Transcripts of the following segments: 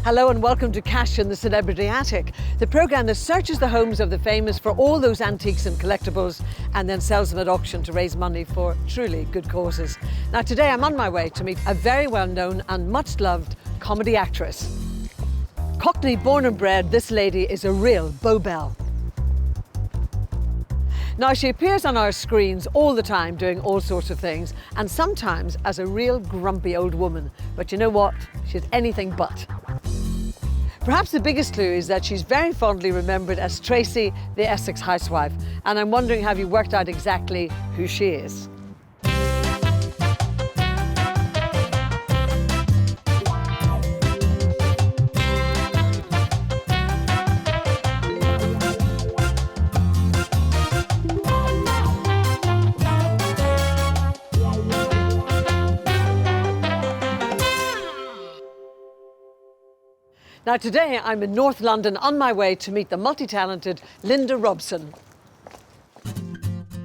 Hello and welcome to Cash in the Celebrity Attic, the programme that searches the homes of the famous for all those antiques and collectibles and then sells them at auction to raise money for truly good causes. Now today I'm on my way to meet a very well-known and much-loved comedy actress. Cockney born and bred, this lady is a real Beau Belle. Now, she appears on our screens all the time doing all sorts of things, and sometimes as a real grumpy old woman. But you know what? She's anything but. Perhaps the biggest clue is that she's very fondly remembered as Tracey, the Essex housewife. And I'm wondering, have you worked out exactly who she is? Now today I'm in North London on my way to meet the multi-talented Linda Robson.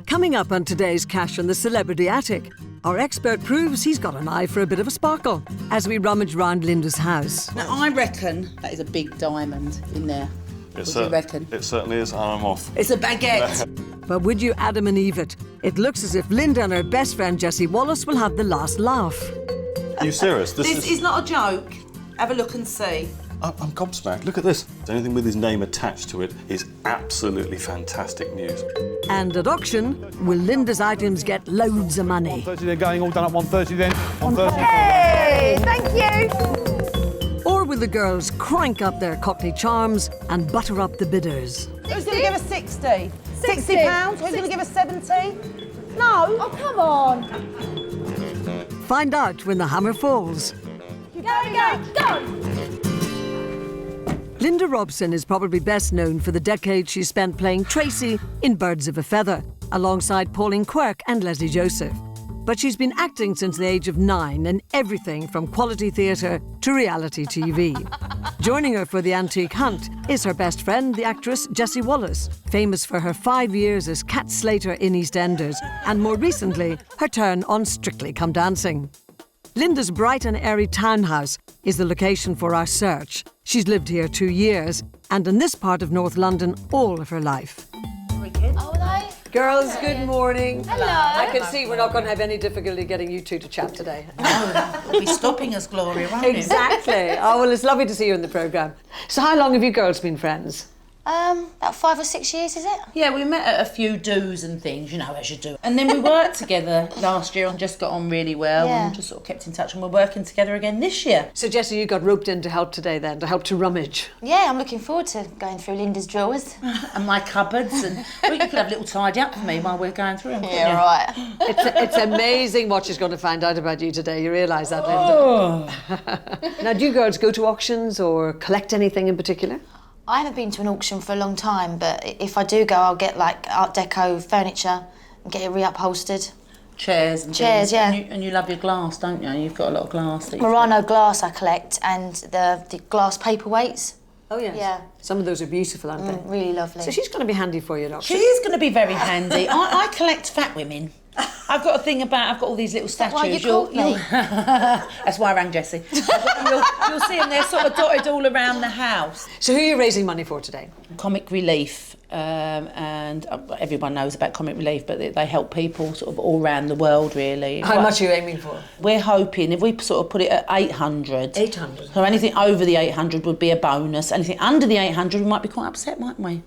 Coming up on today's Cash in the Celebrity Attic, our expert proves he's got an eye for a bit of a sparkle as we rummage round Linda's house. Now I reckon that is a big diamond in there. What do you reckon? It certainly is, and I'm off. It's a baguette. But would you Adam and Eve it? It looks as if Linda and her best friend Jessie Wallace will have the last laugh. Are you serious? This is not a joke. Have a look and see. I'm gobsmacked. Look at this. Anything with his name attached to it is absolutely fantastic news. And at auction, will Linda's items get loads of money? 130 they're going, all done at 130 then. 130. Hey, thank you. Or will the girls crank up their Cockney charms and butter up the bidders? Who's going to give us 60? 60 pounds? Who's going to give us 70? No. Oh, come on. Find out when the hammer falls. Go. Linda Robson is probably best known for the decade she spent playing Tracey in Birds of a Feather, alongside Pauline Quirke and Leslie Joseph. But she's been acting since the age of 9 in everything from quality theatre to reality TV. Joining her for the antique hunt is her best friend, the actress Jessie Wallace, famous for her 5 years as Cat Slater in EastEnders, and more recently, her turn on Strictly Come Dancing. Linda's bright and airy townhouse is the location for our search. She's lived here 2 years, and in this part of North London all of her life. Oh, they? Girls, good morning. Hello. I can see we're not going to have any difficulty getting you two to chat today. Oh, it'll be stopping us, Gloria, won't it? Exactly. Oh, well, it's lovely to see you in the programme. So how long have you girls been friends? About 5 or 6 years, is it? Yeah, we met at a few do's and things, you know, as you do. And then we worked together last year and just got on really well and just sort of kept in touch, and we're working together again this year. So, Jessie, you got roped in to help today then, to help to rummage. Yeah, I'm looking forward to going through Linda's drawers. And my cupboards, and well, you could have a little tidy up for me while we're going through them. Yeah, right. It's amazing what she's going to find out about you today. You realise that, Linda? Oh. Now, do you girls go to auctions or collect anything in particular? I haven't been to an auction for a long time, but if I do go, I'll get like Art Deco furniture and get it reupholstered. Chairs and Chairs, things. yeah. And you love your glass, don't you? You've got a lot of glass. Murano glass I collect, and the glass paperweights. Oh, yes. Yeah. Some of those are beautiful, aren't they? Really lovely. So she's going to be handy for you at auction. She is going to be very handy. I collect fat women. I've got all these little statues. Why you called me? That's why I rang Jessie. You'll see them, they're sort of dotted all around the house. So who are you raising money for today? Comic Relief, and everyone knows about Comic Relief, but they help people sort of all around the world, really. How much are you aiming for? We're hoping, if we sort of put it at 800. 800? So anything over the 800 would be a bonus. Anything under the 800, we might be quite upset, mightn't we?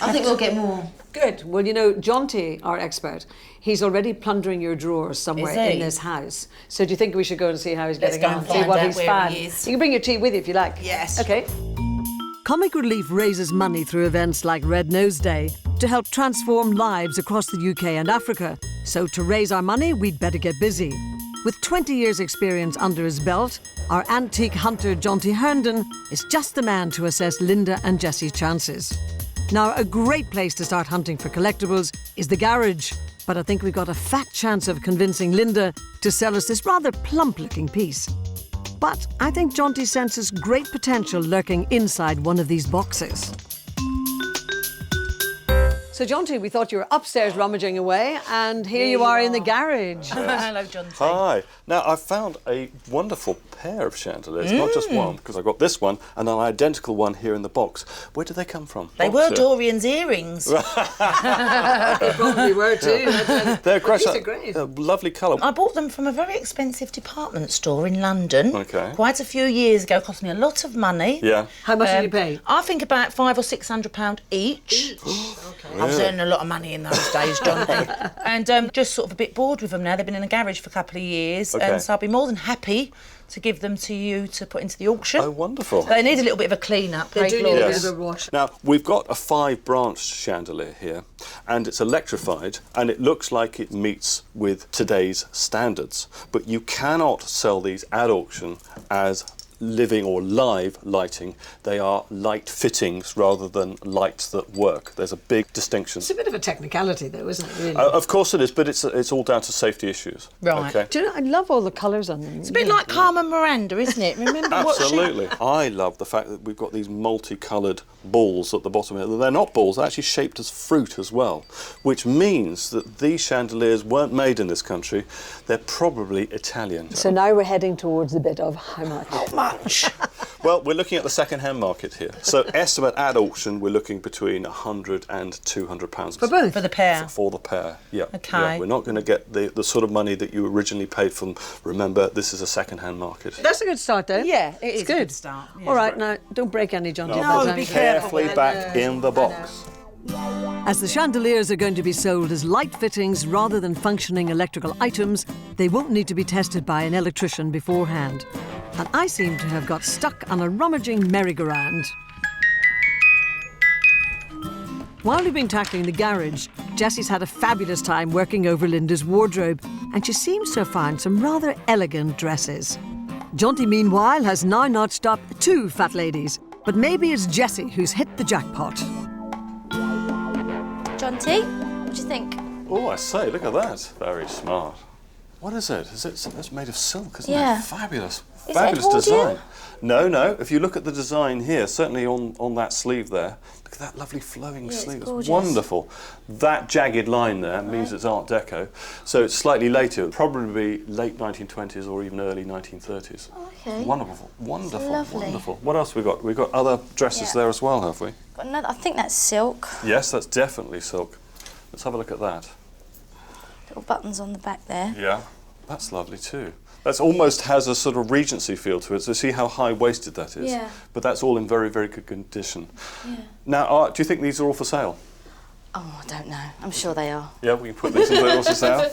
I think we'll get more. Good. Well, you know, Jonty, our expert, he's already plundering your drawers somewhere Is he? in this house. So do you think we should go and see how he's Let's getting go on? and See find what out he's where found. he is. You can bring your tea with you if you like. Yes. Okay. Comic Relief raises money through events like Red Nose Day to help transform lives across the UK and Africa. So to raise our money, we'd better get busy. With 20 years' experience under his belt, our antique hunter Jonty Herndon is just the man to assess Linda and Jessie's chances. Now, a great place to start hunting for collectibles is the garage, but I think we've got a fat chance of convincing Linda to sell us this rather plump-looking piece. But I think Jonty senses great potential lurking inside one of these boxes. So, Jonty, we thought you were upstairs rummaging away, and here you are in the garage. Hello, Jonty. Hi. Now, I've found a wonderful pair of chandeliers, not just one, because I've got this one and an identical one here in the box. Where did they come from? They were Dorian's earrings. They probably were too. They're great. These are great. Lovely colour. I bought them from a very expensive department store in London. Okay. Quite a few years ago. Cost me a lot of money. Yeah. How much did you pay? I think about £500 or £600 each. Okay. I was earning a lot of money in those days, John. And just sort of a bit bored with them now. They've been in the garage for a couple of years, Okay. and so I'd be more than happy to give them to you to put into the auction. Oh, wonderful. They need a little bit of a clean-up. They do need a Yes. bit of a wash. Now, we've got a 5-branched chandelier here, and it's electrified, and it looks like it meets with today's standards. But you cannot sell these at auction as living or live lighting. They are light fittings rather than lights that work. There's a big distinction. It's a bit of a technicality, though, isn't it, really? Of course it is, but it's all down to safety issues. Right. Okay? Do you know, I love all the colours on them. It's a bit like Carmen Miranda, isn't it? Remember what she... Absolutely. I love the fact that we've got these multicoloured balls at the bottom here. They're not balls, they're actually shaped as fruit as well, which means that these chandeliers weren't made in this country. They're probably Italian. So now we're heading towards the bit of how much? Well, we're looking at the second-hand market here. So estimate at auction, we're looking between £100 and £200. For both? For the pair? For the pair, yeah. Okay. Yeah, we're not going to get the sort of money that you originally paid for them. Remember, this is a second-hand market. That's a good start, though. Yeah, it is It's a good. good start. Yeah. All right, now, don't break any, John. No, be Carefully back in the box. As the chandeliers are going to be sold as light fittings rather than functioning electrical items, they won't need to be tested by an electrician beforehand. And I seem to have got stuck on a rummaging merry-go-round. While we've been tackling the garage, Jessie's had a fabulous time working over Linda's wardrobe, and she seems to have found some rather elegant dresses. Jonty, meanwhile, has now notched up 2 fat ladies, but maybe it's Jessie who's hit the jackpot. Jonty, what do you think? Oh, I say, look at that. Very smart. What is it? It's made of silk, isn't Yeah. it? Fabulous. Is Fabulous it design. No. If you look at the design here, certainly on that sleeve there, look at that lovely flowing sleeve. It's gorgeous. wonderful. That jagged line there means it's Art Deco. So it's slightly later, probably late 1920s or even early 1930s. Oh, okay. Wonderful, wonderful, lovely. wonderful. What else have we got? We've got other dresses Yeah. there as well, have we? Got another, I think that's silk. Yes, that's definitely silk. Let's have a look at that. Little buttons on the back there. Yeah, that's lovely too. That almost has a sort of Regency feel to it, so see how high-waisted that is. Yeah. But that's all in very, very good condition. Yeah. Now, do you think these are all for sale? Oh, I don't know. I'm sure they are. Yeah, we can put these into the for sale.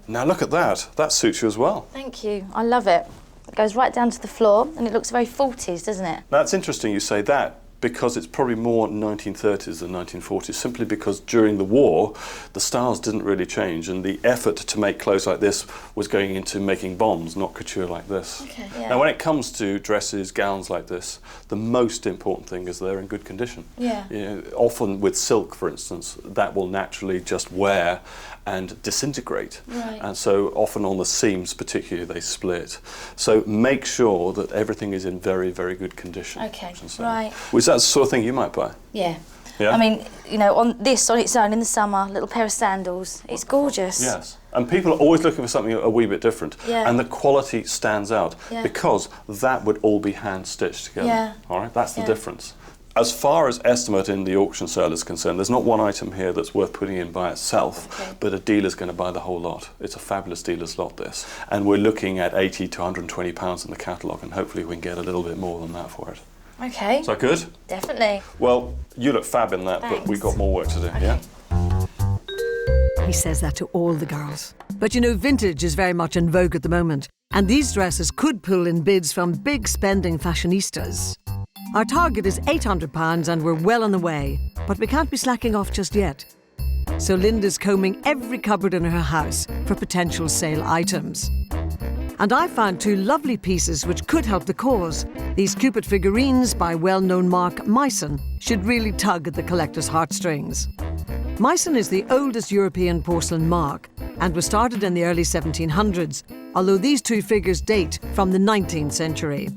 Now look at that. That suits you as well. Thank you. I love it. It goes right down to the floor and it looks very 40s, doesn't it? That's interesting you say that, because it's probably more 1930s than 1940s, simply because during the war, the styles didn't really change, and the effort to make clothes like this was going into making bombs, not couture like this. Okay. Yeah. Now, when it comes to dresses, gowns like this, the most important thing is they're in good condition. Yeah. You know, often with silk, for instance, that will naturally just wear and disintegrate. Right. And so often on the seams particularly, they split. So make sure that everything is in very, very good condition. Okay, I should say. right. Was that the sort of thing you might buy? Yeah. Yeah? I mean, you know, on its own in the summer, a little pair of sandals. It's gorgeous. Yes. And people are always looking for something a wee bit different. Yeah. And the quality stands out Yeah. because that would all be hand stitched together. Yeah. All right, that's the Yeah. difference. As far as estimate in the auction sale is concerned, there's not one item here that's worth putting in by itself, Okay. but a dealer's going to buy the whole lot. It's a fabulous dealer's lot, this. And we're looking at £80 to £120 in the catalogue, and hopefully we can get a little bit more than that for it. Okay. Is that good? Definitely. Well, you look fab in that, but we've got more work to do, yeah? He says that to all the girls. But you know, vintage is very much in vogue at the moment, and these dresses could pull in bids from big spending fashionistas. Our target is £800 and we're well on the way, but we can't be slacking off just yet. So Linda's combing every cupboard in her house for potential sale items. And I found 2 lovely pieces which could help the cause. These Cupid figurines by well-known Mark Meissen should really tug at the collector's heartstrings. Meissen is the oldest European porcelain mark and was started in the early 1700s, although these 2 figures date from the 19th century.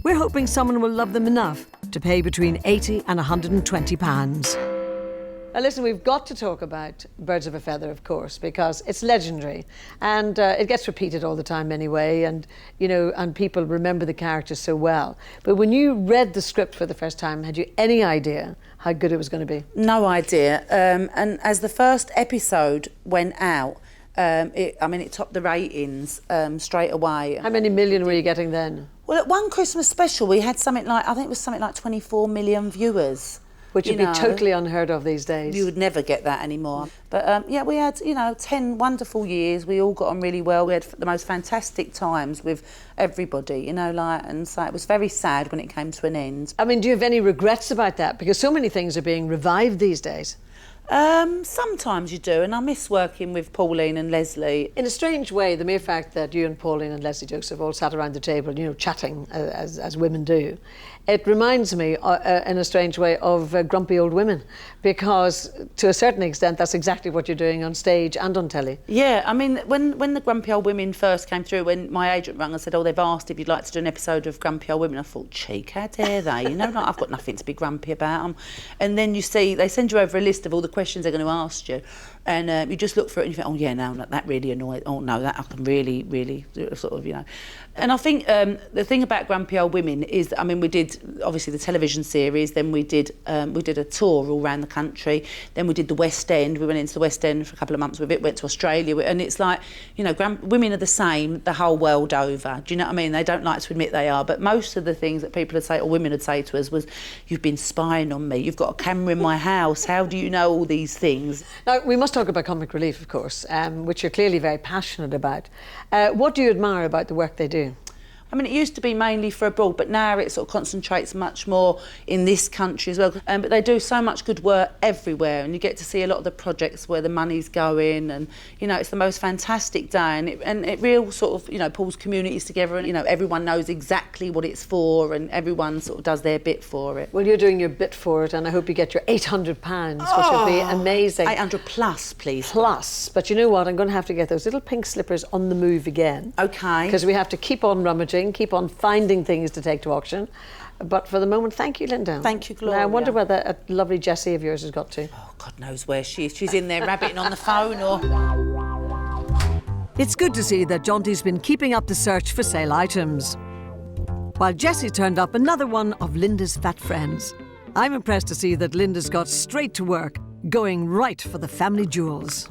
We're hoping someone will love them enough to pay between £80 and £120. Now listen, we've got to talk about Birds of a Feather, of course, because it's legendary, and it gets repeated all the time anyway, and and people remember the characters so well. But when you read the script for the first time, had you any idea how good it was going to be? No idea. And as the first episode went out, it topped the ratings straight away. How many million were you getting then? Well, at one Christmas special, we had something like 24 million viewers. Which would be totally unheard of these days. You would never get that anymore. But we had, 10 wonderful years. We all got on really well. We had the most fantastic times with everybody, and so it was very sad when it came to an end. I mean, do you have any regrets about that? Because so many things are being revived these days. Sometimes you do, and I miss working with Pauline and Leslie. In a strange way, the mere fact that you and Pauline and Leslie Joseph all sat around the table, chatting as women do, it reminds me, in a strange way, of grumpy old women, because to a certain extent, that's exactly what you're doing on stage and on telly. Yeah, I mean, when the Grumpy Old Women first came through, when my agent rang and said, they've asked if you'd like to do an episode of Grumpy Old Women, I thought, cheek, how dare they? I've got nothing to be grumpy about them. And then you see, they send you over a list of all the questions they're going to ask you, and you just look through it and you think, oh yeah, no, that really annoys. Oh no, that I can really, really sort of, And I think the thing about Grumpy Old Women is, we did obviously the television series, then we did a tour all around the country, then we did the West End. We went into the West End for a couple of months with it, went to Australia, and it's like, women are the same the whole world over. Do you know what I mean? They don't like to admit they are, but most of the things that people would say, or women would say to us, was, you've been spying on me, you've got a camera in my house, how do you know all these things? Now, we must talk about comic relief, of course, which you're clearly very passionate about. What do you admire about the work they do? It used to be mainly for abroad, but now it sort of concentrates much more in this country as well. But they do so much good work everywhere, and you get to see a lot of the projects where the money's going, and it's the most fantastic day, and it real sort of pulls communities together, and everyone knows exactly what it's for, and everyone sort of does their bit for it. Well, you're doing your bit for it, and I hope you get your £800, which would be amazing. 800 plus, please. Plus, but you know what? I'm going to have to get those little pink slippers on the move again. Okay. Because we have to keep on rummaging, keep on finding things to take to auction. But for the moment, thank you, Linda. Thank you, Gloria. Now, I wonder where that lovely Jessie of yours has got to. Oh, God knows where she is. She's in there rabbiting on the phone or... It's good to see that Jonty's been keeping up the search for sale items, while Jessie turned up another one of Linda's fat friends. I'm impressed to see that Linda's got straight to work, going right for the family jewels.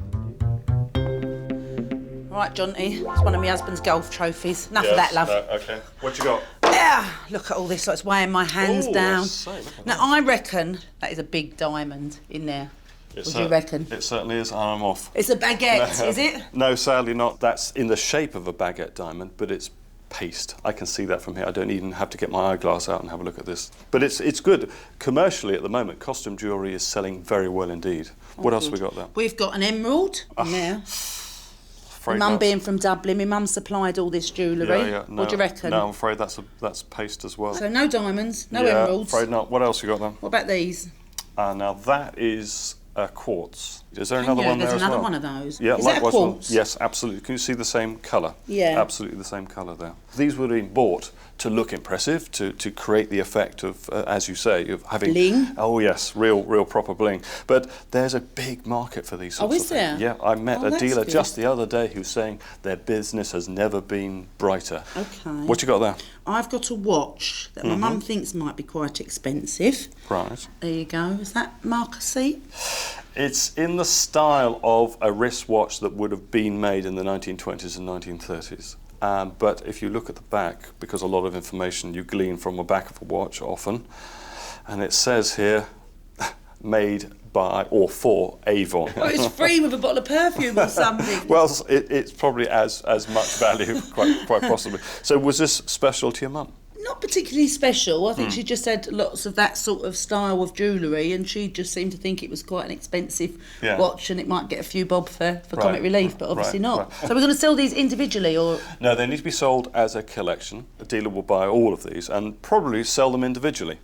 Right, Jonty, it's one of my husband's golf trophies. Enough of that, love. Okay. What you got? Yeah, look at all this, so it's weighing my hands down. Now, I reckon that is a big diamond in there. What do you reckon? It certainly is, and I'm off. It's a baguette, is it? No, sadly not. That's in the shape of a baguette diamond, but it's paste. I can see that from here. I don't even have to get my eyeglass out and have a look at this. But it's good. Commercially, at the moment, costume jewellery is selling very well indeed. What else have we got there? We've got an emerald in there. Mum being from Dublin, my mum supplied all this jewellery. Yeah. No, what do you reckon? No, I'm afraid that's paste as well. So no diamonds, no emeralds. Afraid not. What else you got then? What about these? Now that is quartz. Is there another one there as well? There's another one of those. Yeah, is that a quartz? Yes, absolutely. Can you see the same colour? Yeah. Absolutely the same colour there. These would have been bought to look impressive, to create the effect of, as you say, of having... Bling? Oh yes, real proper bling. But there's a big market for these sorts of things. There? Yeah, I met a dealer good. just the other day who's saying their business has never been brighter. Okay. What you got there? I've got a watch that my mum thinks might be quite expensive. Right. There you go. Is that Marcus seat? It's in the style of a wristwatch that would have been made in the 1920s and 1930s. But if you look at the back, because a lot of information you glean from the back of a watch often, and it says here, made by or for Avon. Well, it's free with a bottle of perfume or something. Well, it's probably as much value, quite possibly. So was this special to your mum? Not particularly special. I think she just had lots of that sort of style of jewellery, and she just seemed to think it was quite an expensive watch, and it might get a few bob for comic relief, but obviously not. Right. So we're going to sell these individually, or...? No, they need to be sold as a collection. A dealer will buy all of these and probably sell them individually.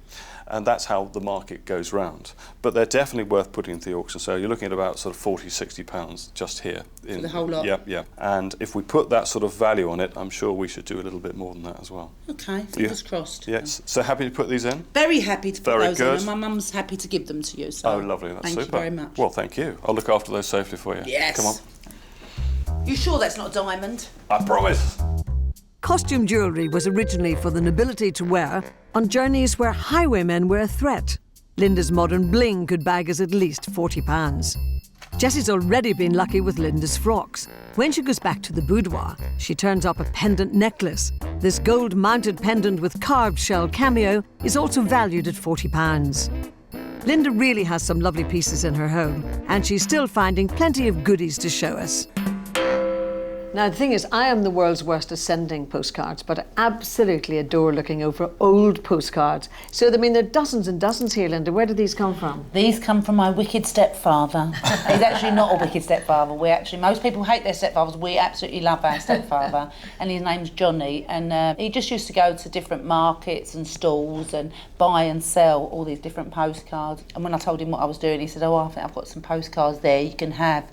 and that's how the market goes round. But they're definitely worth putting into the auction. So you're looking at about sort of £40–60 just here. For the whole lot? Yeah. And if we put that sort of value on it, I'm sure we should do a little bit more than that as well. OK, fingers crossed. Yes. So happy to put these in? Very happy to put those in, good. and my mum's happy to give them to you. So Oh, lovely. That's thank super. you very much. Well, thank you. I'll look after those safely for you. Yes. Come on. You sure that's not a diamond? I promise. Costume jewellery was originally for the nobility to wear on journeys where highwaymen were a threat. Linda's modern bling could bag us at least £40. Jessie's already been lucky with Linda's frocks. When she goes back to the boudoir, she turns up a pendant necklace. This gold-mounted pendant with carved shell cameo is also valued at £40. Linda really has some lovely pieces in her home, and she's still finding plenty of goodies to show us. Now, the thing is, I am the world's worst at sending postcards, but I absolutely adore looking over old postcards. So, I mean, there are dozens and dozens here, Linda. Where do these come from? These come from my wicked stepfather. He's actually not a wicked stepfather. Most people hate their stepfathers. We absolutely love our stepfather. And his name's Johnny. And he just used to go to different markets and stalls and buy and sell all these different postcards. And when I told him what I was doing, he said, oh, I think I've got some postcards there you can have.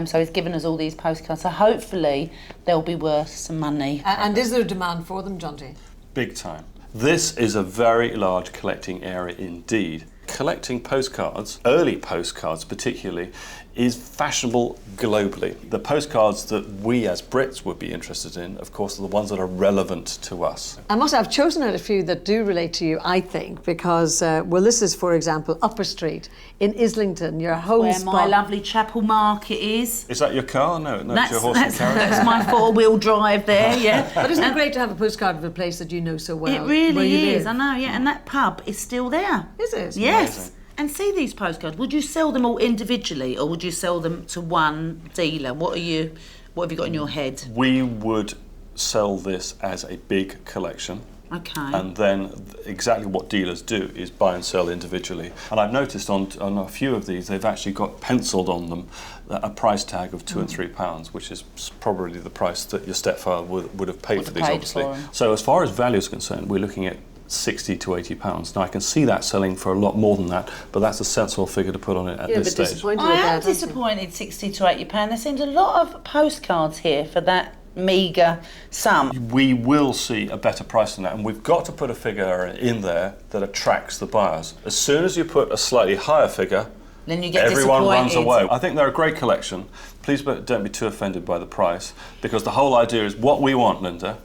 So he's given us all these postcards. So hopefully they'll be worth some money. And is there a demand for them, John T? Big time. This is a very large collecting area indeed. Collecting postcards, early postcards particularly, is fashionable globally. The postcards that we as Brits would be interested in, of course, are the ones that are relevant to us. I must say, I've chosen out a few that do relate to you, I think, because, well, this is, for example, Upper Street in Islington, your home Where spot. my lovely Chapel Market is. Is that your car? No, it's your horse and carriage. That's my four-wheel drive there, yeah. But isn't it great to have a postcard of a place that you know so well? It where really you is, live? I know, yeah. And that pub is still there. Is it? Yes. Amazing. And see these postcards, would you sell them all individually or would you sell them to one dealer? What have you got in your head? We would sell this as a big collection. Okay. And then exactly what dealers do is buy and sell individually. And I've noticed on a few of these, they've actually got penciled on them a price tag of £2 and £3, which is probably the price that your stepfather would have paid for these, obviously. So as far as value is concerned, we're looking at £60 to £80. Now I can see that selling for a lot more than that, but that's a sensible figure to put on it at this stage. I am disappointed, £60 to £80. There seems a lot of postcards here for that meagre sum. We will see a better price than that, and we've got to put a figure in there that attracts the buyers. As soon as you put a slightly higher figure, then you get everyone runs disappointed. away. I think they're a great collection. Please don't be too offended by the price, because the whole idea is what we want, Linda,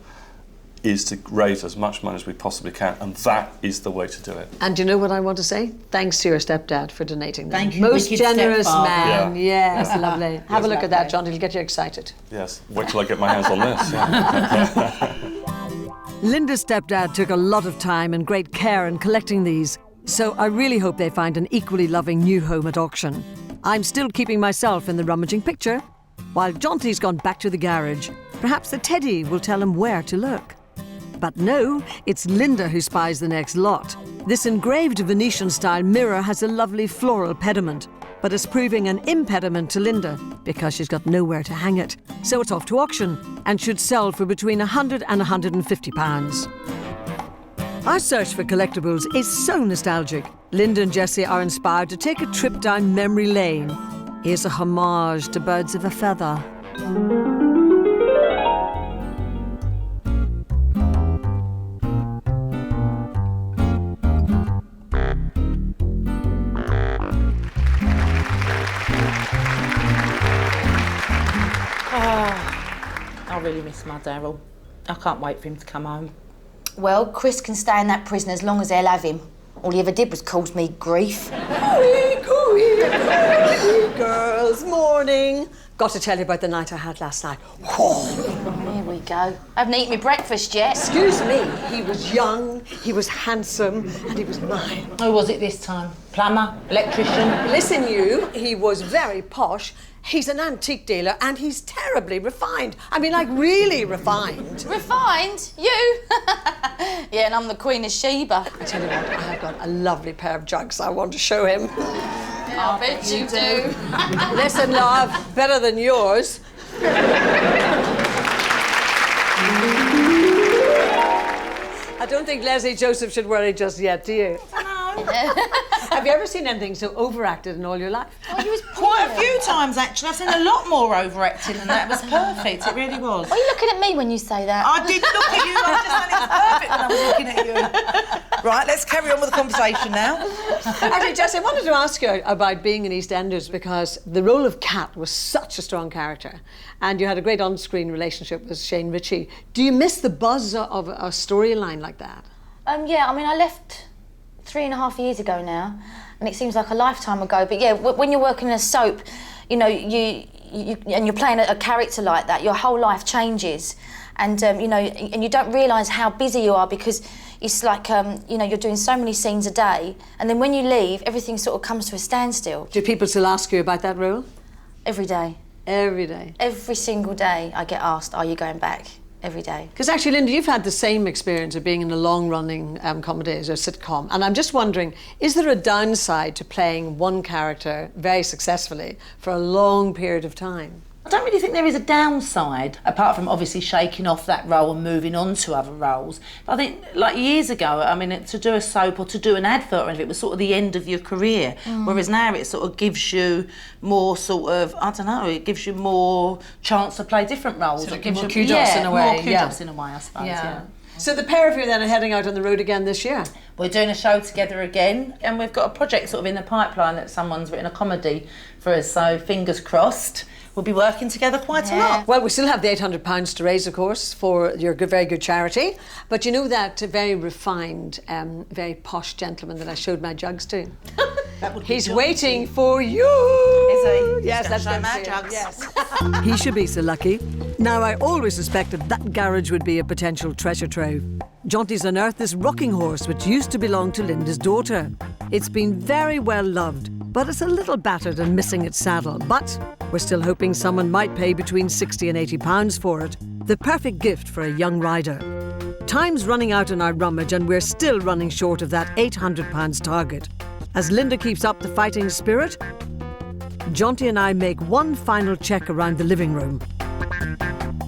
is to raise as much money as we possibly can, and that is the way to do it. And do you know what I want to say? Thanks to your stepdad for donating them. Thank you, Most wicked generous stepfather. man. Yeah. Yes, lovely. Have a look at that, John. It'll get you excited. Yes, wait till I get my hands on this. Yeah. Linda's stepdad took a lot of time and great care in collecting these, so I really hope they find an equally loving new home at auction. I'm still keeping myself in the rummaging picture, while Jonty's gone back to the garage. Perhaps the teddy will tell him where to look. But no, it's Linda who spies the next lot. This engraved Venetian-style mirror has a lovely floral pediment, but it's proving an impediment to Linda because she's got nowhere to hang it. So it's off to auction and should sell for between £100 and £150. Our search for collectibles is so nostalgic. Linda and Jessie are inspired to take a trip down memory lane. Here's a homage to Birds of a Feather. I really miss my Daryl. I can't wait for him to come home. Well, Chris can stay in that prison as long as they'll have him. All he ever did was cause me grief. Cooey, girls, morning. Got to tell you about the night I had last night. Here we go. I haven't eaten my breakfast yet. Excuse me, he was young, he was handsome, and he was mine. Who was it this time? Plumber? Electrician? Listen, you, he was very posh. He's an antique dealer, and he's terribly refined. I mean, like, really refined. Refined? You? Yeah, and I'm the Queen of Sheba. I tell you what, I have got a lovely pair of jugs I want to show him. I bet you do. Listen, love, better than yours. I don't think Leslie Joseph should worry just yet, do you? No, know. Have you ever seen anything so overacted in all your life? Oh, you was Quite a few times, actually. I've seen a lot more overacting than that. It was perfect. It really was. Are you looking at me when you say that? I did look at you. I just said it's perfect when I was looking at you. Right, let's carry on with the conversation now. Actually, Jessie, I wanted to ask you about being in EastEnders because the role of Kat was such a strong character and you had a great on-screen relationship with Shane Ritchie. Do you miss the buzz of a storyline like that? Yeah, I mean, I left 3.5 years ago now, and it seems like a lifetime ago. But yeah, when you're working in a soap, you know, you and you're playing a character like that, your whole life changes, and you know, and you don't realise how busy you are because it's like you know, you're doing so many scenes a day, and then when you leave, everything sort of comes to a standstill. Do people still ask you about that role? Every day. Every day? Every single day I get asked, are you going back? Every day. Because actually, Linda, you've had the same experience of being in a long-running comedy as a sitcom, and I'm just wondering, is there a downside to playing one character very successfully for a long period of time? I don't really think there is a downside, apart from obviously shaking off that role and moving on to other roles. But I think, like years ago, I mean, to do a soap or to do an advert or anything, it was sort of the end of your career. Whereas now it sort of gives you more sort of, I don't know, it gives you more chance to play different roles. Sort of It gives more you kudos in a way, more kudos in a way, I suppose, yeah. So the pair of you then are heading out on the road again this year? We're doing a show together again, and we've got a project sort of in the pipeline that someone's written a comedy for us, so fingers crossed. We'll be working together quite a lot. Well, we still have the £800 to raise, of course, for your very good charity. But you know that very refined, very posh gentleman that I showed my jugs to? He's waiting for you. Is he? Yes, that's show my him. jugs. Yes. He should be so lucky. Now, I always suspected that garage would be a potential treasure trove. Jaunty's unearthed this rocking horse which used to belong to Linda's daughter. It's been very well loved, but it's a little battered and missing its saddle. But we're still hoping someone might pay between £60 and £80 for it. The perfect gift for a young rider. Time's running out in our rummage and we're still running short of that £800 target. As Linda keeps up the fighting spirit, Jaunty and I make one final check around the living room.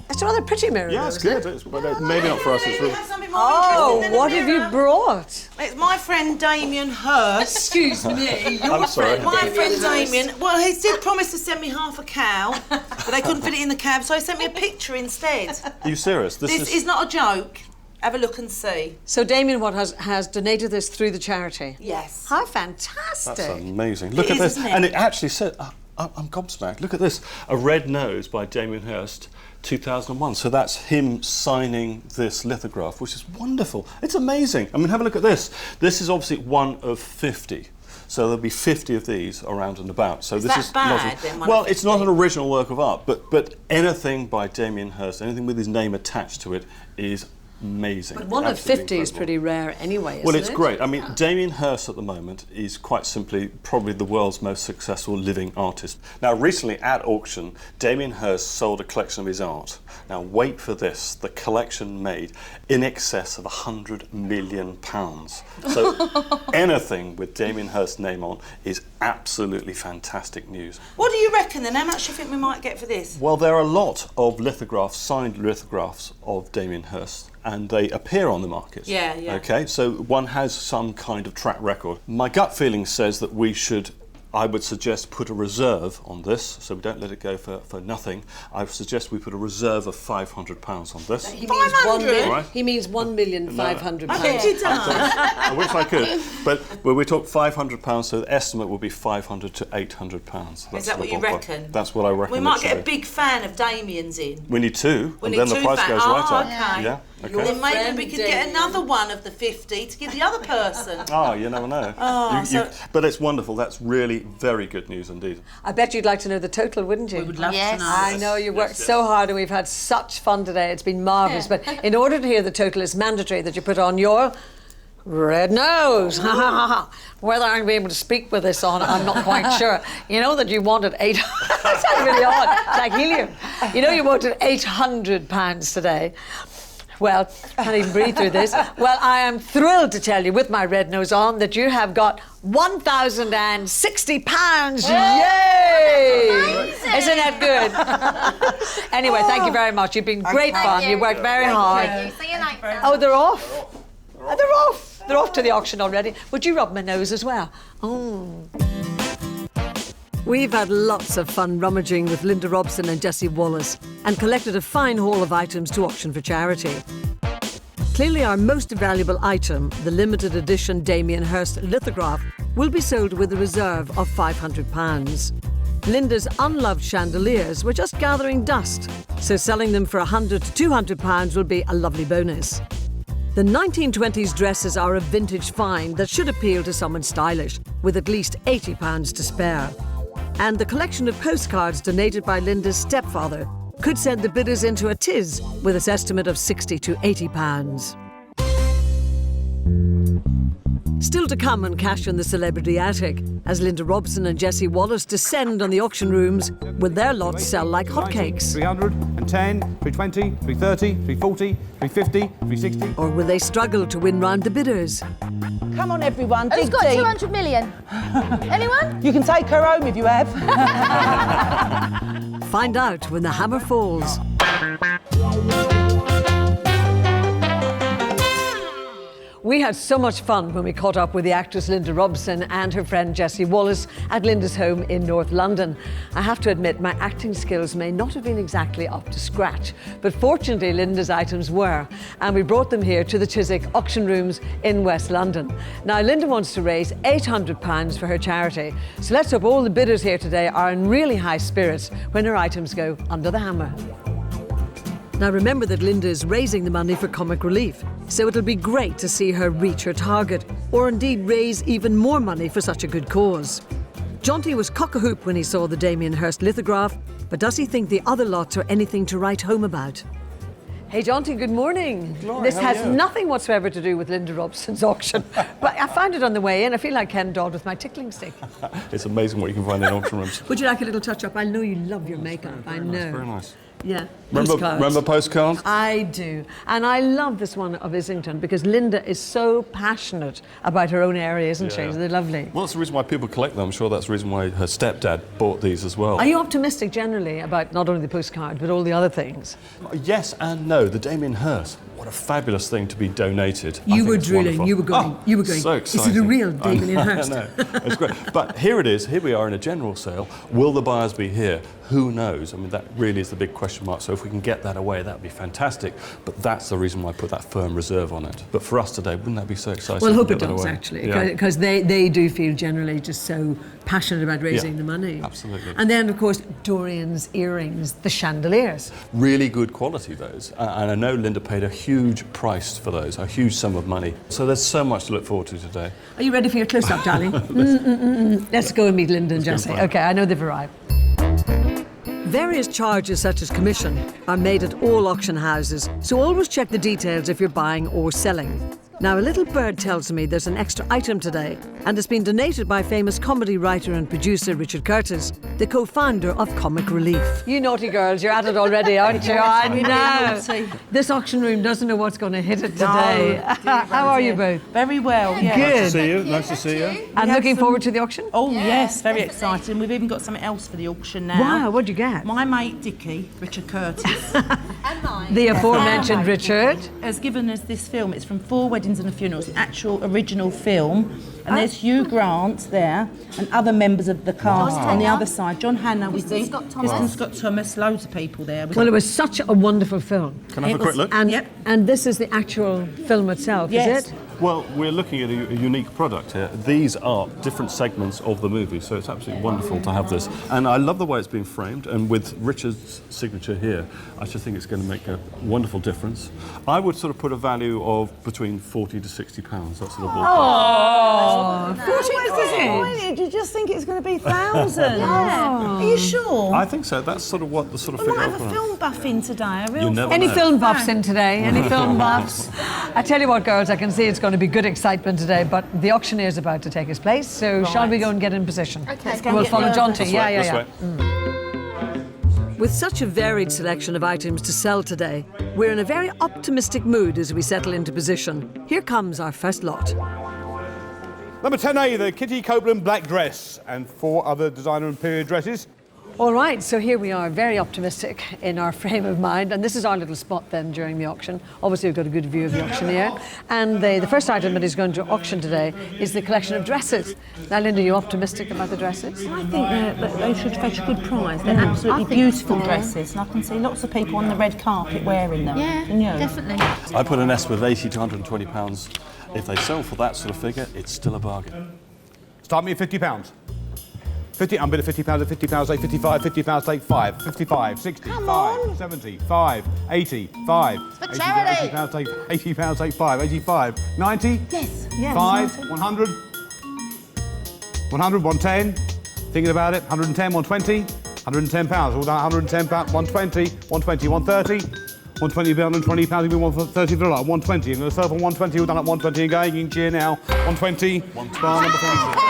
It's a rather pretty mirror. Yeah, it's good. Maybe not for us. It's really... Oh, what have you brought? It's my friend Damien Hirst. Excuse me, I'm sorry. My friend Damien, well, he did promise to send me half a cow, but they couldn't fit it in the cab, so he sent me a picture instead. Are you serious? This is not a joke. Have a look and see. So Damien has donated this through the charity? Yes. How fantastic. That's amazing. Look at this. Isn't it? And it actually said, I'm gobsmacked. Look at this. A Red Nose by Damien Hirst, 2001. So that's him signing this lithograph, which is wonderful. It's amazing. I mean, have a look at this. This is obviously one of 50. So there'll be 50 of these around and about. So this is bad, then, one well, of it's not an original work of art, but anything by Damien Hirst, anything with his name attached to it is amazing. But one of Absolutely 50 is incredible. pretty rare anyway, isn't Well, it's it? great. I mean, Damien Hirst at the moment is quite simply probably the world's most successful living artist. Now, recently at auction, Damien Hirst sold a collection of his art. Now, wait for this, the collection made in excess of £100 million. So anything with Damien Hirst's name on is absolutely fantastic news. What do you reckon then? How much do you think we might get for this? Well, there are a lot of lithographs, signed lithographs of Damien Hirst, and they appear on the market. Yeah, yeah. Okay, so one has some kind of track record. My gut feeling says that we should, I would suggest, put a reserve on this, so we don't let it go for nothing. I would suggest we put a reserve of £500 on this. He means 500? Right. He means £1,500,000. I think he does. I wish I could, but when we talk £500, so the estimate will be £500 to £800. That's Is that what you ballpark. reckon? That's what I reckon. We it might should get a be. big fan of Damien's in. We need two, We and need then the two price fans. goes right Oh, up. okay. Yeah, okay. Then maybe friend we could get Damien. another one of the 50 to give the other person. Oh, you never know. But it's wonderful. That's really very good news indeed. I bet you'd like to know the total, wouldn't you? We would love Yes. to know. I know you worked so hard and we've had such fun today. It's been marvellous. But in order to hear the total, it's mandatory that you put on your red nose. Whether I'm going to be able to speak with this on, I'm not quite sure. You know that you wanted that sounds really odd. It's like helium. You know you wanted £800 today. Well, can't even breathe through this. Well, I am thrilled to tell you, with my red nose on, that you have got £1,060. Yay! Isn't that good? Anyway, thank you very much. You've been great fun. You worked very hard. See you later. Oh, they're off. Oh, they're off. They're off to the auction already. Would you rub my nose as well? Oh. We've had lots of fun rummaging with Linda Robson and Jessie Wallace and collected a fine haul of items to auction for charity. Clearly our most valuable item, the limited edition Damien Hirst lithograph, will be sold with a reserve of £500. Linda's unloved chandeliers were just gathering dust, so selling them for £100 to £200 will be a lovely bonus. The 1920s dresses are a vintage find that should appeal to someone stylish, with at least £80 to spare. And the collection of postcards donated by Linda's stepfather could send the bidders into a tiz with its estimate of £60 to £80. Still to come on Cash in the Celebrity Attic, as Linda Robson and Jessie Wallace descend on the auction rooms, will their lots sell like hotcakes? 310, 320, 330, 340, 350, 360. Or will they struggle to win round the bidders? Come on, everyone, Who's dig got deep. 200 million? Anyone? You can take her home if you have. Find out when the hammer falls. We had so much fun when we caught up with the actress Linda Robson and her friend Jessie Wallace at Linda's home in North London. I have to admit my acting skills may not have been exactly up to scratch, but fortunately Linda's items were, and we brought them here to the Chiswick auction rooms in West London. Now Linda wants to raise £800 for her charity, so let's hope all the bidders here today are in really high spirits when her items go under the hammer. Now remember that Linda is raising the money for comic relief, so it'll be great to see her reach her target, or indeed raise even more money for such a good cause. Jonty was cock-a-hoop when he saw the Damien Hirst lithograph, but does he think the other lots are anything to write home about? Hey Jonty, good morning. Gloria, this how are has you? nothing whatsoever to do with Linda Robson's auction, but I found it on the way in. I feel like Ken Dodd with my tickling stick. It's amazing what you can find in auction rooms. Would you like a little touch-up? I know you love your makeup. I know. Nice, very nice. Yeah. Remember postcards? I do. And I love this one of Islington because Linda is so passionate about her own area, isn't she? Yeah. They're lovely. Well, that's the reason why people collect them. I'm sure that's the reason why her stepdad bought these as well. Are you optimistic generally about not only the postcard but all the other things? Yes and no. The Damien Hirst, what a fabulous thing to be donated. I You think were it's drooling, wonderful. you were going, you were going. So Is it a exciting. real Damien Hirst? I know, it's great. But here it is, here we are in a general sale. Will the buyers be here? Who knows? I mean, that really is the big question mark. So if we can get that away, that would be fantastic. But that's the reason why I put that firm reserve on it. But for us today, wouldn't that be so exciting? Well, I hope to it get that does, away? actually, Yeah. because they do feel generally just so passionate about raising Yeah, the money. absolutely. And then, of course, Dorian's earrings, the chandeliers. Really good quality, those. And I know Linda paid a huge price for those, a huge sum of money. So there's so much to look forward to today. Are you ready for your close-up, darling? Let's go and meet Linda and Jessie. find Okay, I know they've arrived. Various charges such as commission are made at all auction houses, so always check the details if you're buying or selling. Now, a little bird tells me there's an extra item today, and it's been donated by famous comedy writer and producer Richard Curtis, the co-founder of Comic Relief. You naughty girls, you're at it already, aren't you? I know. This auction room doesn't know what's going to hit it today. How are you both? Very well, yeah. Good. Nice to see you. Nice to see you. And have looking some- forward to the auction? Oh, yes, very exciting. We've even got something else for the auction now. Wow, what'd you get? My mate Dickie, Richard Curtis, The aforementioned Richard. has given us this film. It's from 4 Weddings and a Funeral. It's the actual original film. And there's Hugh Grant there and other members of the cast on the other side. John Hannah, we think. Kristen Scott Thomas, loads of people there. Well, it was such a wonderful film. Can I have a quick look? And, Yep. and this is the actual film itself, Yes. is it? Well, we're looking at a unique product here. These are different segments of the movie, so it's absolutely wonderful to have this. And I love the way it's been framed, and with Richard's signature here, I just think it's going to make a wonderful difference. I would sort of put a value of between £40 to £60. That's the ballpark. 40 is it? Did you just think it's going to be thousands? Are you sure? I think so. That's sort of what the sort of We figure might have a film buff in today. A real You never Any know. film buffs in today? Any film buffs? I tell you what, girls, I can see it's going to be good excitement today, but the auctioneer is about to take his place, so shall we go and get in position? Okay. Let's go We'll and get follow nervous. Jonty. This Yeah, way, yeah, this yeah. way. With such a varied selection of items to sell today, we're in a very optimistic mood as we settle into position. Here comes our first lot. Number 10A, the Kitty Copeland black dress, and 4 other designer and period dresses. All right, so here we are, very optimistic in our frame of mind, and this is our little spot then during the auction. Obviously, we've got a good view of the auctioneer, and the first item that is going to auction today is the collection of dresses. Now, Linda, are you optimistic about the dresses? I think that they should fetch a good price. They're absolutely beautiful dresses, and I can see lots of people on the red carpet wearing them. Yeah, Can you? definitely. I put an estimate of £80 to £120. If they sell for that sort of figure, it's still a bargain. Start me at £50. 50, I'm bidding £50 at £50, take 55, £50, take 5, 55, 60, Come 5, on. 70, 5, 80, 5. For charity. £80, take £80, take 5, 85, 90, Yes. 5, 100, 100, 110, thinking about it, 110, 120, £110, all that, 110, 120, 120, 130, 120, £120, give me 130 for the lot, 120, I'm going to sell for 120, all done at 120 again, you can cheer now, 120, bar number 26.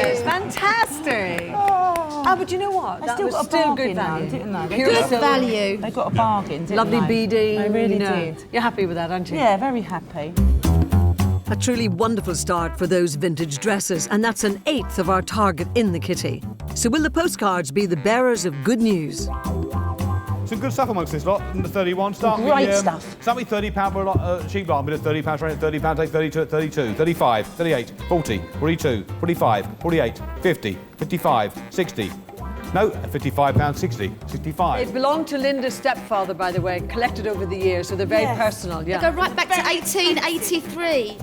Yes, fantastic! Oh, but you know what? That still was got a still bargain good though, value. didn't they? Pure Good silver, value. They got a bargain, didn't lovely they? beading. They really you know. did. You're happy with that, aren't you? Yeah, very happy. A truly wonderful start for those vintage dresses, and that's an eighth of our target in the kitty. So will the postcards be the bearers of good news? Some good stuff amongst this lot. Number 31. Start Great with, stuff. Start with £30 for a lot, cheap lot. I'm bidding £30, £30, take 32 at 32, 35, 38, 40, 42, 45, 48, 50, 55, 60. No, £55, 60, 65. It belonged to Linda's stepfather, by the way, collected over the years, so they're very personal, yeah. Go right back to 1883.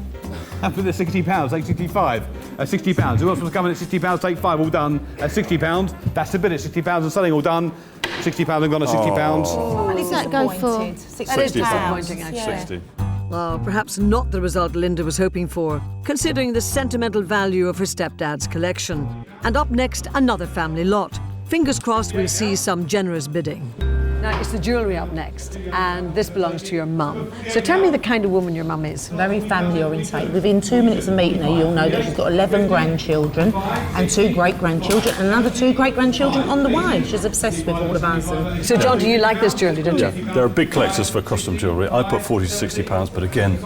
I'm bidding £60, take 65. £60. Who else was coming at £60, take 5, all done. At £60, that's the bid at £60 and selling, all done. £60 and gone at £60. What does that go for? That is disappointing, actually. 60. Well, perhaps not the result Linda was hoping for, considering the sentimental value of her stepdad's collection. And up next, another family lot. Fingers crossed we'll see some generous bidding. Now, it's the jewellery up next, and this belongs to your mum. So tell me the kind of woman your mum is. Very family orientated. Within 2 minutes of meeting her, you'll know that she's got 11 grandchildren and 2 great-grandchildren and another 2 great-grandchildren on the way. She's obsessed with all of us. And So, John, do you like this jewellery, don't you? There are big collectors for custom jewellery. I put £40 to £60, but again,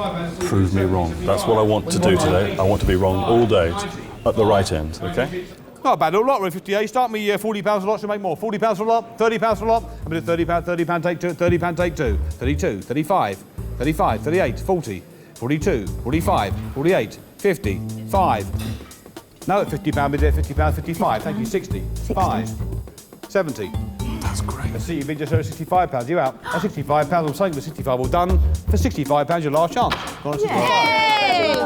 prove me wrong. That's what I want to do today. I want to be wrong all day at the right end, okay? Not a bad little lot, we're at 58. Start me £40 a lot, should make more. £40 for a lot, £30 for a lot. I'm going to do £30, take 2, £30, take 2. 32, 35, 35, 38, 40, 42, 45, 48, 50, 5. No, at £50, bid there, £50, 55, thank you, 60, 5, 70. That's great. Let's see, you've been just over £65, you out. At £65, I'm saying with 65, all done. For £65, your last chance. Go on, 65.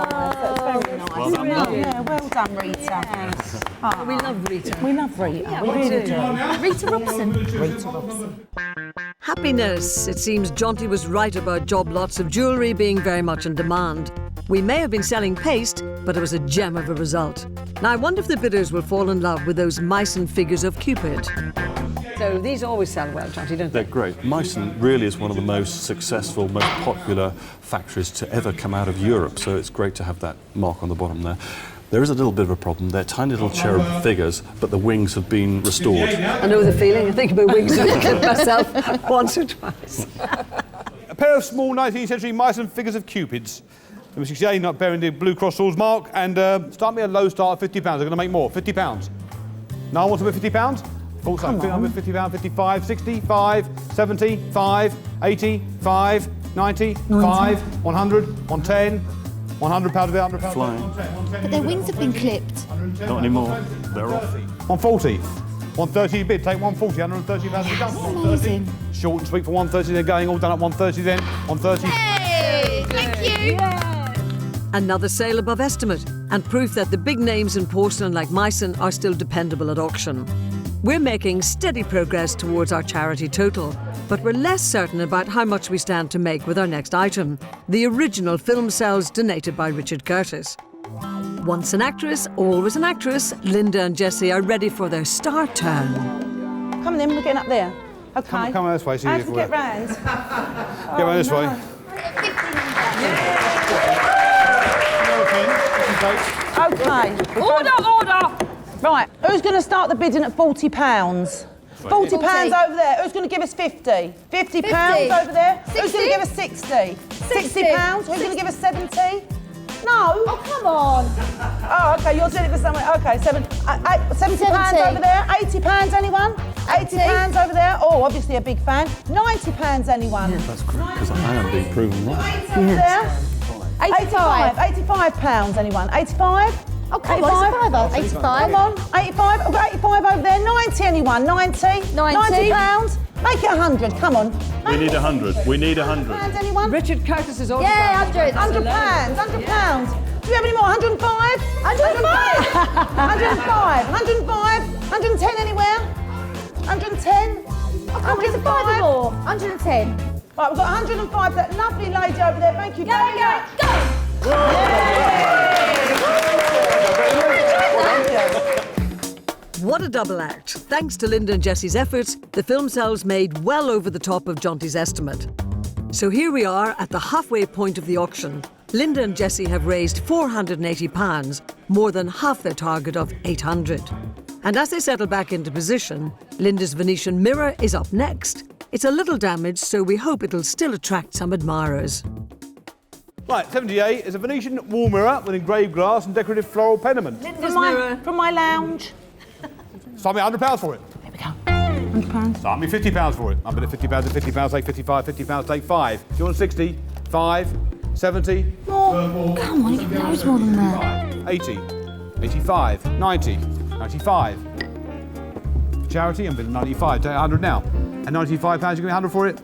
that's very nice. Well done. Yeah, well done, Rita. We love Rita. We love Rita. We really do. Rita Robson. Rita Robson. Happiness. It seems Jaunty was right about job lots of jewellery being very much in demand. We may have been selling paste, but it was a gem of a result. Now, I wonder if the bidders will fall in love with those Meissen figures of Cupid. So these always sell well, Jaunty, don't They're they? great. Meissen really is one of the most successful, most popular factories to ever come out of Europe, so it's great to have that mark on the bottom there. There is a little bit of a problem. They're tiny little cherub figures, but the wings have been restored. I know the feeling. I think about wings myself once or twice. A pair of small 19th century Meissen figures of Cupids. Number 68, not bearing the Blue Cross Swords mark, and start me a low start at £50. They're going to make more, £50. No, I want to be £50? Full sum, £50, 55, 60, 5, 70, 5, 80, 5, 90, 5, 100, 110, £100 a bit, £100. Flying. But their wings have been clipped. Not anymore. They're off. 140. 130 bid, take 140, £130 done. 130. Short and sweet for 130, they're going all done at 130 then. 130. Hey, thank you. Another sale above estimate, and proof that the big names in porcelain like Meissen are still dependable at auction. We're making steady progress towards our charity total, but we're less certain about how much we stand to make with our next item, the original film cells donated by Richard Curtis. Once an actress, always an actress, Linda and Jessie are ready for their star turn. Come then, we're getting up there. Okay. Come on this way, see How if do we we get round? Get around this way. Okay. Order! Right, who's going to start the bidding at £40? £40 over there. Who's going to give us 50? £50 over there. Who's going to give us 60? £60. Who's going to give us 70? No. Oh, come on. Oh, OK, you're doing it for someone. OK, £70 over there. £80, anyone? £80 over there. Oh, obviously a big fan. £90, anyone? That's great, because I am being proven wrong. Yes. 85. £85, anyone? 85? Oh, come on, 85. Come on, 85. I've got 85 over there. 90, anyone? 90? £90. Make it 100, come on. We need 100. We need 100. £100, anyone? Richard Curtis is also. Yeah, 100. £100. Do we have any more? 105? 105. 105. 110 anywhere? 110? Oh, come on, it's a fiver more. 110. Right, we've got 105. That lovely lady over there. Thank you very much. What a double act. Thanks to Linda and Jessie's efforts, the film sales made well over the top of Jonty's estimate. So here we are at the halfway point of the auction. Linda and Jessie have raised £480, more than half their target of £800. And as they settle back into position, Linda's Venetian mirror is up next. It's a little damaged, so we hope it'll still attract some admirers. Right, 78 is a Venetian wall mirror with engraved glass and decorative floral pediment. Linda's mirror. From my lounge. Start me £100 for it. There we go. £100. Start me £50 for it. I'm bid at £50 at £50, take 55, £50, take 5. Do you want 60? 5, 70? More. Come on, you can loads more than that. 80, 85, 90, 95. Charity, I'm bidding 95, take 100 now. And £95, you give me 100 for it?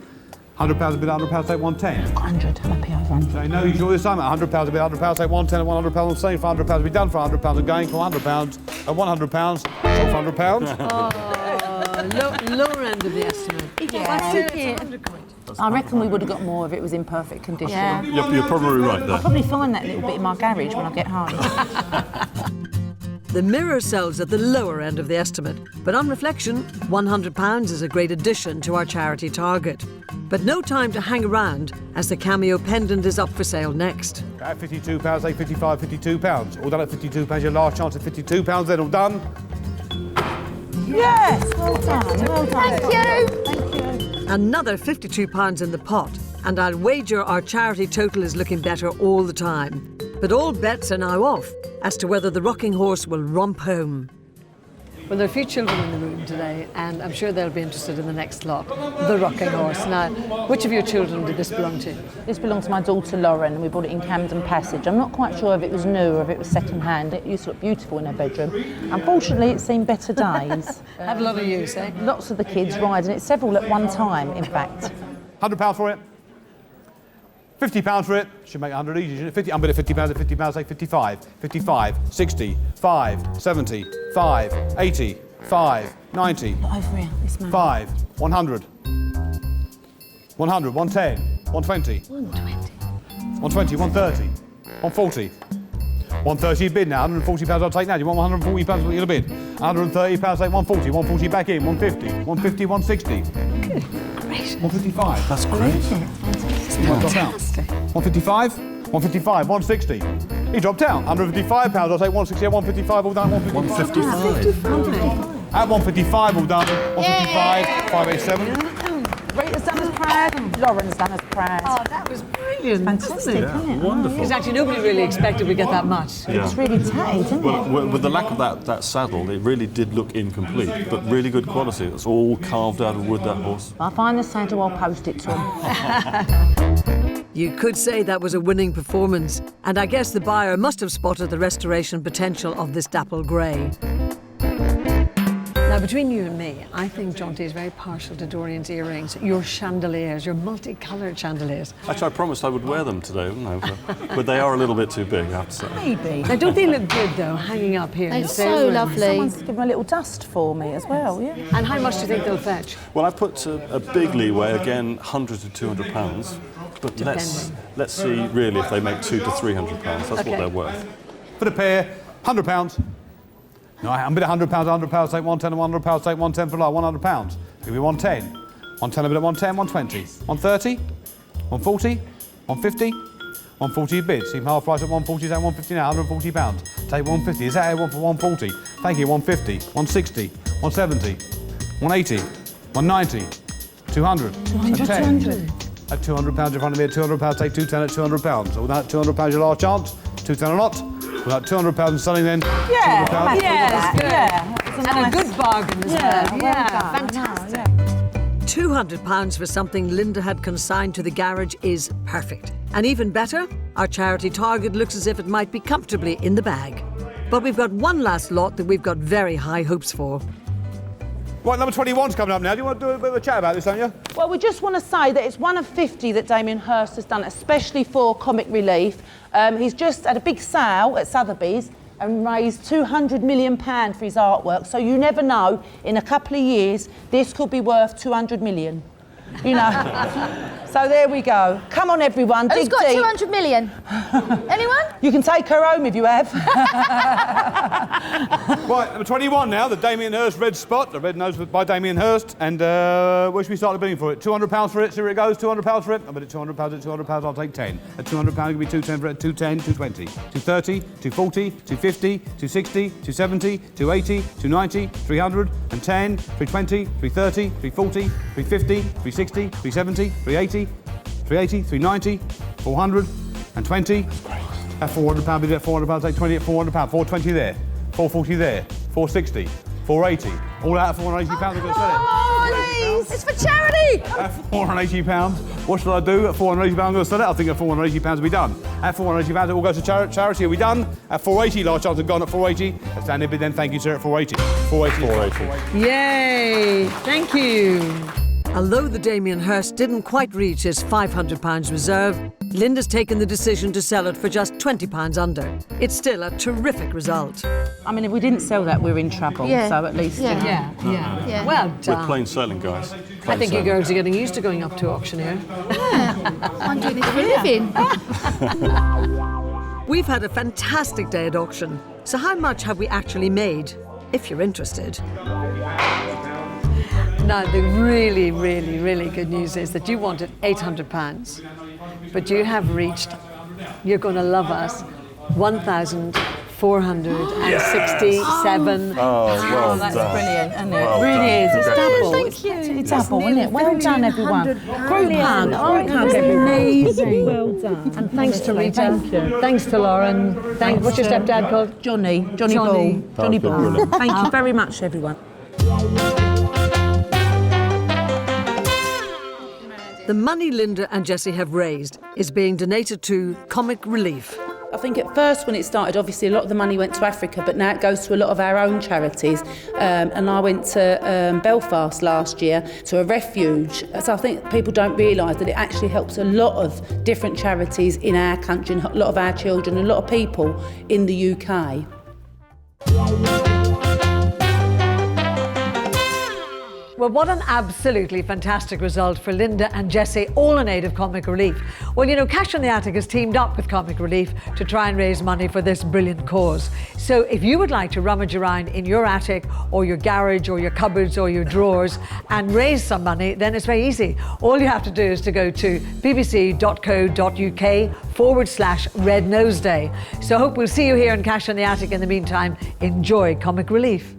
£100 a bid, £100, take 110. 100, I'm happy over 100. So no, you sure this time? £100 a bid, £100, take 110 and £100 on sale for £100. Be done for £100 again, for £100 and £100, sold for £100. Lower end of the estimate. I reckon we would have got more if it was in perfect condition. Yeah. You're probably right there. I'll probably find that little bit in my garage when I get home. The mirror sells at the lower end of the estimate, but on reflection, £100 is a great addition to our charity target. But no time to hang around, as the cameo pendant is up for sale next. At £52, take 55, £52. All done at £52, your last chance at £52, then all done. Yes, well done, well done. Thank you. Another £52 in the pot, and I'll wager our charity total is looking better all the time. But all bets are now off as to whether the rocking horse will romp home. Well, there are a few children in the room today, and I'm sure they'll be interested in the next lot, the rocking horse. Now, which of your children did this belong to? This belonged to my daughter Lauren, and we bought it in Camden Passage. I'm not quite sure if it was new or if it was second-hand. It used to look beautiful in her bedroom. Unfortunately, it's seen better days. Have a lot of use, eh? Lots of the kids riding it, several at one time, in fact. £100 for it. £50 for it. Should make 100 easy, shouldn't it? 50. I'm bid at £50 at £50, take 55. 55, 60, 5, 70, 5, 80, 5, 90. Over here, this man. 5, 100. 100, 110, 120. 120, 130, 140. 130 bid now, £140 I'll take now. Do you want £140 what you're going to bid? £130 take 140, 140 back in, 150, 150, 160. Good gracious. 155. That's great. Fantastic. 155, 155, 160. He dropped out. £155, I'll take 160, 155 all done, 155. 155. At 155 all done, 155, 587. Rita's done us proud, Lauren's done us proud. Oh, that was brilliant. Fantastic, isn't it? Wonderful. Because actually nobody really expected we'd get that much. Yeah. It's really tatty, isn't it? Well, with the lack of that saddle, it really did look incomplete, but really good quality. It's all carved out of wood, that horse. If I find the saddle, I'll post it to him. You could say that was a winning performance, and I guess the buyer must have spotted the restoration potential of this dapple grey. Now, between you and me, I think Jonty is very partial to Dorian's earrings, your chandeliers, your multicoloured chandeliers. Actually, I promised I would wear them today, didn't I? But they are a little bit too big, I have to say. Maybe. Now, don't they look good, though, hanging up here in They're the so sale room? lovely. Someone's given a little dust for me as well, yeah. And how much do you think they'll fetch? Well, I put a big leeway, again, £100 to £200. But let's see, really, if they make £200 to £300. That's what they're worth. For the pair, £100. No, I'm bid at £100, £100 take 110 and £100 take 110 for life, £100. Give me 110. 110 a bid at 110, 120. 130, 140, 150, 140 bid. See half price at 140, take 150 now, £140. Take 150. Is that a one for 140? Thank you, 150, 160, 170, 180, 190, 200. 200. At £200 in front of me, at £200, take 210 at £200. All that £200 your last chance. 210 or not. About £200 selling then. Yeah, £200. yeah, yeah. And a good bargain as well. Yeah, Fantastic. £200 for something Linda had consigned to the garage is perfect. And even better, our charity target looks as if it might be comfortably in the bag. But we've got one last lot that we've got very high hopes for. Right, number 21's coming up now. Do you want to do a bit of a chat about this, don't you? Well, we just want to say that it's one of 50 that Damien Hirst has done, especially for comic relief. He's just had a big sale at Sotheby's and raised £200 million for his artwork. So you never know, in a couple of years, this could be worth 200 million. You know. So there we go. Come on, everyone. Who's dig got deep. 200 million? Anyone? You can take her home if you have. Right, number 21 now, the Damien Hirst red spot, the red nose by Damien Hirst. And where should we start the bidding for it? £200 for it, see where it goes, £200 for it. I'm at £200, at £200, I'll take 10. At £200, it'll be 210 for it, 210, 220, 230, 240, 250, 260, 270, 280, 290, 310, 320, 330, 340, 350, 360, 370, 380, 380, 390, 420. At £400, bid at £400, take 20 at £400, 420 there, 440 there, 460, 480. All out at £480, we're going to sell it. Oh, please! It's for charity! At £480, what should I do? At £480, I'm going to sell it. I think at £480 will be done. At £480, it all goes to charity. Are we done? At £480, large chance have gone at £480. Let's stand in bid then. Thank you, sir, at £480. £480. Yay! Thank you. Although the Damien Hirst didn't quite reach his £500 reserve, Linda's taken the decision to sell it for just £20 under. It's still a terrific result. I mean, if we didn't sell that, we're in trouble. Yeah. So at least... Yeah. Yeah. Well done. We're plain sailing, guys. I think you girls are getting used to going up to auction here. I'm doing this for a living. We've had a fantastic day at auction. So how much have we actually made, if you're interested? Now, the really, really, really good news is that you wanted £800, but you have reached, you're going to love us, £1,467. Oh, well That's done. brilliant, isn't it? Well It really done. is. It's double. Congratulations. It's double, isn't it? Well done, everyone. Brilliant. Great hug, amazing. Well done. And thanks to Rita. Thank you. Thanks to Lauren. What's your stepdad called? Johnny Ball. Johnny Ball. Thank you very much, everyone. The money Linda and Jessie have raised is being donated to Comic Relief. I think at first when it started, obviously a lot of the money went to Africa, but now it goes to a lot of our own charities. And I went to Belfast last year to a refuge. So I think people don't realise that it actually helps a lot of different charities in our country, and a lot of our children, and a lot of people in the UK. Well, what an absolutely fantastic result for Linda and Jessie, all in aid of Comic Relief. Well, you know, Cash in the Attic has teamed up with Comic Relief to try and raise money for this brilliant cause. So if you would like to rummage around in your attic or your garage or your cupboards or your drawers and raise some money, then it's very easy. All you have to do is to go to bbc.co.uk/Red Nose Day. So I hope we'll see you here in Cash in the Attic. In the meantime, enjoy Comic Relief.